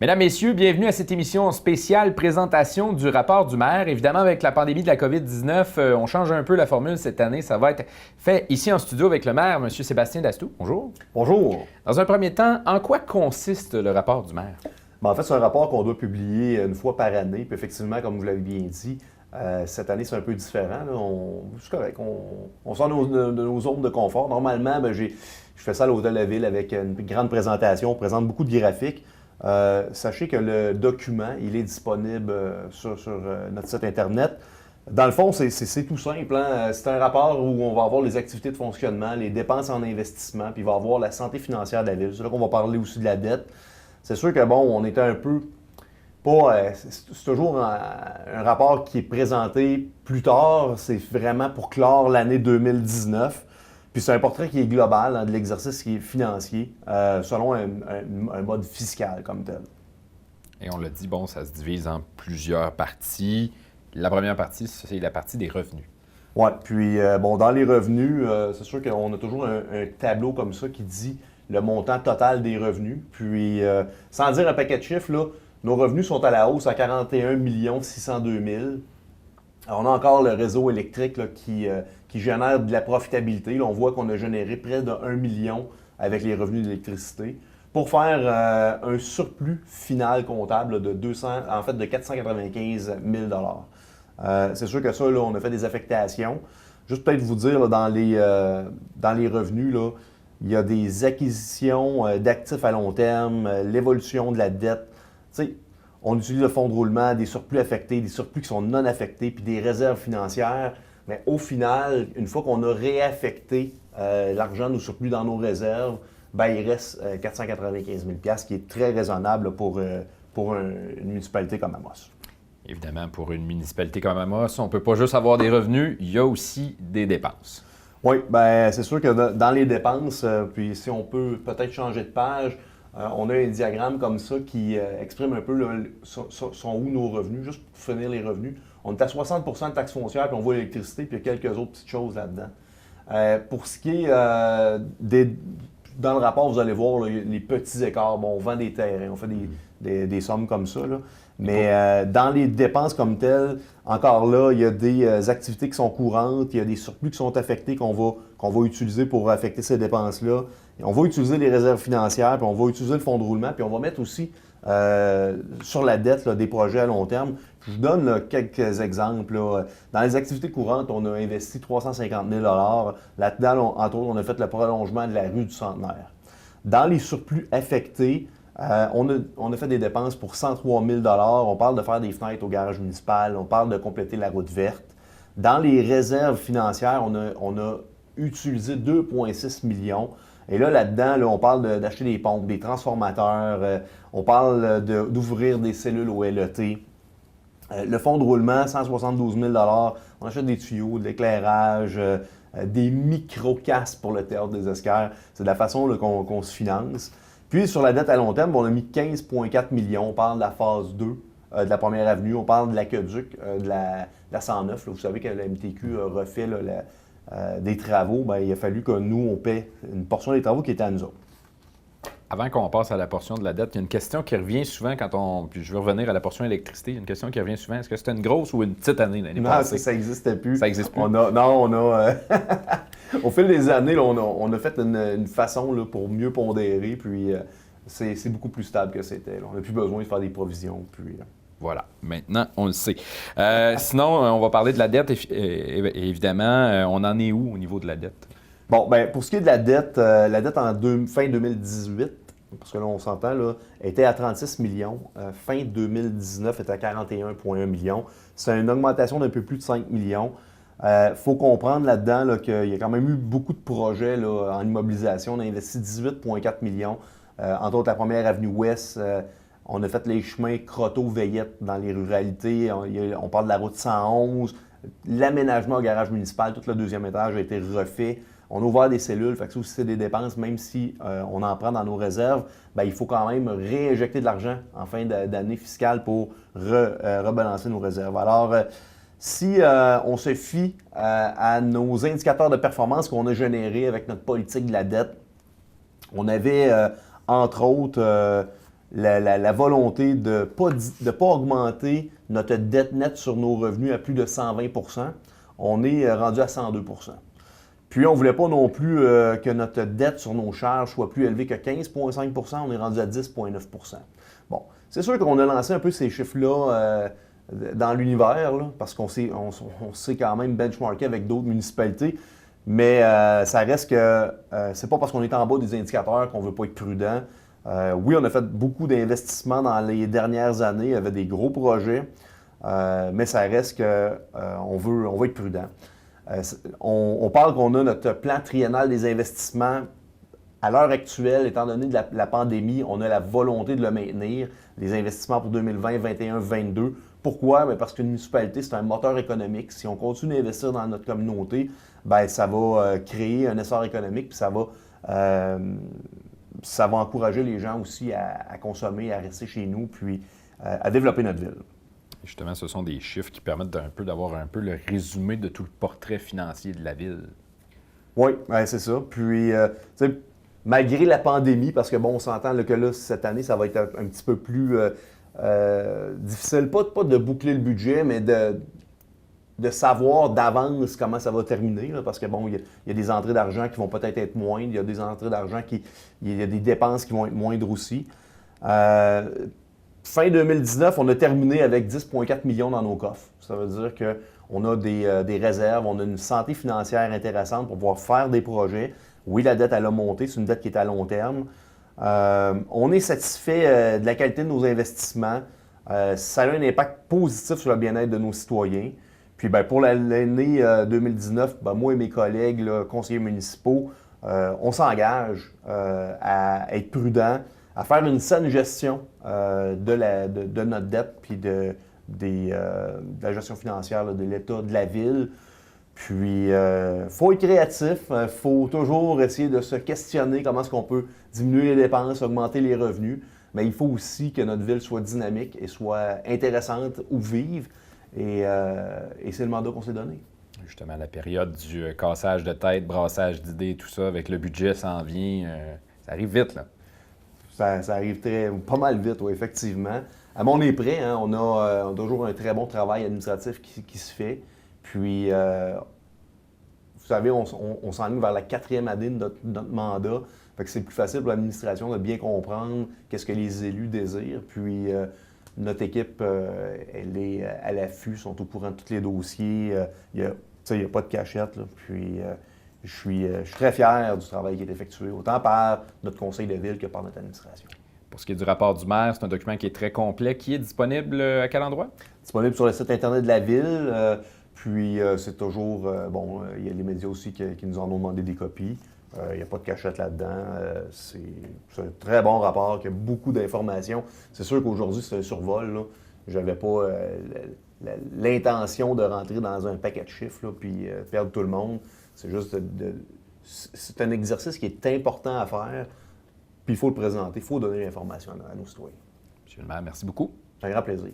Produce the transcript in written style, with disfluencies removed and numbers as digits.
Mesdames, Messieurs, bienvenue à cette émission spéciale présentation du rapport du maire. Évidemment, avec la pandémie de la COVID-19, on change un peu la formule cette année. Ça va être fait ici en studio avec le maire, M. Sébastien Dastou. Bonjour. Bonjour. Dans un premier temps, en quoi consiste le rapport du maire? En fait, c'est un rapport qu'on doit publier une fois par année. Puis effectivement, comme vous l'avez bien dit, cette année, c'est un peu différent. C'est correct. On sort de nos zones de confort. Normalement, je fais ça à l'Hôtel de la Ville avec une grande présentation. On présente beaucoup de graphiques. Sachez que le document, il est disponible sur notre site Internet. Dans le fond, c'est tout simple. C'est un rapport où on va avoir les activités de fonctionnement, les dépenses en investissement, puis il va y avoir la santé financière de la Ville. C'est là qu'on va parler aussi de la dette. C'est sûr que, on était un peu c'est toujours un rapport qui est présenté plus tard. C'est vraiment pour clore l'année 2019. Puis c'est un portrait qui est global de l'exercice qui est financier selon un mode fiscal comme tel. Et on l'a dit, ça se divise en plusieurs parties. La première partie, c'est la partie des revenus. Oui, puis dans les revenus, c'est sûr qu'on a toujours un tableau comme ça qui dit le montant total des revenus. Puis, sans dire un paquet de chiffres, là, nos revenus sont à la hausse à 41 602 000. Alors, on a encore le réseau électrique là, qui génère de la profitabilité. Là, on voit qu'on a généré près de 1 million avec les revenus d'électricité pour faire un surplus final comptable de 495 000 c'est sûr que ça, là, on a fait des affectations. Juste peut-être vous dire, là, dans les revenus, là, il y a des acquisitions d'actifs à long terme, l'évolution de la dette. T'sais, on utilise le fonds de roulement, des surplus affectés, des surplus qui sont non affectés, puis des réserves financières. Mais au final, une fois qu'on a réaffecté l'argent, nos surplus dans nos réserves, il reste 495 000 $, qui est très raisonnable pour une municipalité comme Amos. Évidemment, pour une municipalité comme Amos, on ne peut pas juste avoir des revenus, il y a aussi des dépenses. Oui, c'est sûr que dans les dépenses, puis si on peut peut-être changer de page, on a un diagramme comme ça qui exprime un peu sont où nos revenus, juste pour finir les revenus. On est à 60 % de taxes foncières, puis on voit l'électricité, puis il y a quelques autres petites choses là-dedans. Pour ce qui est dans le rapport, vous allez voir là, les petits écarts. On vend des terrains, on fait des sommes comme ça, là. Mais dans les dépenses comme telles, encore là, il y a des activités qui sont courantes, il y a des surplus qui sont affectés qu'on va utiliser pour affecter ces dépenses-là. On va utiliser les réserves financières, puis on va utiliser le fonds de roulement, puis on va mettre aussi sur la dette là, des projets à long terme. Je vous donne là, quelques exemples. Là. Dans les activités courantes, on a investi 350 000 $. Là-dedans, entre autres, on a fait le prolongement de la rue du Centenaire. Dans les surplus affectés, on a fait des dépenses pour 103 000 $. On parle de faire des fenêtres au garage municipal. On parle de compléter la route verte. Dans les réserves financières, on a utilisé 2,6 millions. Et là-dedans, on parle d'acheter des pompes, des transformateurs. On parle d'ouvrir des cellules au LET. Le fonds de roulement, 172 000 $. On achète des tuyaux, de l'éclairage, des micro-casques pour le théâtre des Esquerres. C'est de la façon là, qu'on se finance. Puis, sur la dette à long terme, on a mis 15,4 millions. On parle de la phase 2 de la première avenue. On parle de l'aqueduc, de la 109. Là. Vous savez que la MTQ a refait là, des travaux. Il a fallu que nous, on paie une portion des travaux qui était à nous autres. Avant qu'on passe à la portion de la dette, il y a une question qui revient souvent puis je vais revenir à la portion électricité. Il y a une question qui revient souvent. Est-ce que c'était une grosse ou une petite année l'année passée? Non, ça n'existait plus. Ça n'existe plus? Au fil des années, là, on a fait une façon là, pour mieux pondérer, puis c'est beaucoup plus stable que c'était. On n'a plus besoin de faire des provisions. Puis, Voilà, maintenant on le sait. Sinon, on va parler de la dette. Évidemment, on en est où au niveau de la dette? Pour ce qui est de la dette en fin 2018, parce que là, on s'entend, là, était à 36 millions. Fin 2019, était à 41,1 millions. C'est une augmentation d'un peu plus de 5 millions. Faut comprendre là-dedans là, qu'il y a quand même eu beaucoup de projets là, en immobilisation. On a investi 18,4 millions. Entre autres, la première avenue Ouest. On a fait les chemins Croteau-Veillette dans les ruralités. On parle de la route 111. L'aménagement au garage municipal, tout le deuxième étage a été refait. On a ouvert des cellules, fait que ça aussi, c'est des dépenses, même si on en prend dans nos réserves, il faut quand même réinjecter de l'argent en fin d'année fiscale pour rebalancer nos réserves. Alors, si on se fie à nos indicateurs de performance qu'on a générés avec notre politique de la dette, on avait, entre autres, la volonté de ne pas augmenter notre dette nette sur nos revenus à plus de 120 %. On est rendu à 102 %. Puis, on ne voulait pas non plus que notre dette sur nos charges soit plus élevée que 15,5 %. On est rendu à 10,9 %. Bon, c'est sûr qu'on a lancé un peu ces chiffres-là dans l'univers, là, parce qu'on s'est quand même benchmarké avec d'autres municipalités. Mais ça reste que c'est pas parce qu'on est en bas des indicateurs qu'on ne veut pas être prudent. Oui, on a fait beaucoup d'investissements dans les dernières années. Il y avait des gros projets, mais ça reste qu'on veut être prudent. On parle qu'on a notre plan triennal des investissements. À l'heure actuelle, étant donné de la pandémie, on a la volonté de le maintenir, les investissements pour 2020, 2021, 2022. Pourquoi? Bien parce qu'une municipalité, c'est un moteur économique. Si on continue d'investir dans notre communauté, bien, ça va créer un essor économique, puis ça va encourager les gens aussi à consommer, à rester chez nous, puis à développer notre ville. Justement, ce sont des chiffres qui permettent d'avoir un peu le résumé de tout le portrait financier de la ville. Oui, c'est ça. Puis, tu sais, malgré la pandémie, parce que, bon, on s'entend que là, cette année, ça va être un petit peu plus difficile, pas de boucler le budget, mais de savoir d'avance comment ça va terminer, là, parce que, bon, il y a des entrées d'argent qui vont peut-être être moindres, il y a des entrées d'argent il y a des dépenses qui vont être moindres aussi. Fin 2019, on a terminé avec 10,4 millions dans nos coffres. Ça veut dire qu'on a des réserves, on a une santé financière intéressante pour pouvoir faire des projets. Oui, la dette, elle a monté, c'est une dette qui est à long terme. On est satisfait de la qualité de nos investissements. Ça a un impact positif sur le bien-être de nos citoyens. Puis bien, pour l'année 2019, bien, moi et mes collègues, là, conseillers municipaux, on s'engage à être prudents, à faire une saine gestion de notre dette puis de la gestion financière là, de l'État, de la ville. Puis, il faut être créatif, il faut toujours essayer de se questionner comment est-ce qu'on peut diminuer les dépenses, augmenter les revenus, mais il faut aussi que notre ville soit dynamique et soit intéressante où vivre, et c'est le mandat qu'on s'est donné. Justement, la période du cassage de tête, brassage d'idées, tout ça, avec le budget, ça en vient, ça arrive vite, là. Ça arrive pas mal vite, oui, effectivement. Mais on est prêt, hein? On a toujours un très bon travail administratif qui se fait. Puis, vous savez, on s'enligne vers la 4e année de notre mandat. Fait que c'est plus facile pour l'administration de bien comprendre qu'est-ce que les élus désirent. Puis, notre équipe, elle est à l'affût, sont au courant de tous les dossiers. Il n'y a pas de cachette, là. Puis, je suis très fier du travail qui est effectué, autant par notre conseil de ville que par notre administration. Pour ce qui est du rapport du maire, c'est un document qui est très complet. Qui est disponible à quel endroit? Disponible sur le site Internet de la ville. Puis, c'est toujours, il y a les médias aussi qui nous en ont demandé des copies. Il n'y a pas de cachette là-dedans. C'est un très bon rapport qui a beaucoup d'informations. C'est sûr qu'aujourd'hui, c'est un survol, là. Je n'avais pas l'intention de rentrer dans un paquet de chiffres, là, puis perdre tout le monde. C'est juste c'est un exercice qui est important à faire, puis il faut le présenter, il faut donner l'information à nos citoyens. Monsieur le maire, merci beaucoup. C'est un grand plaisir.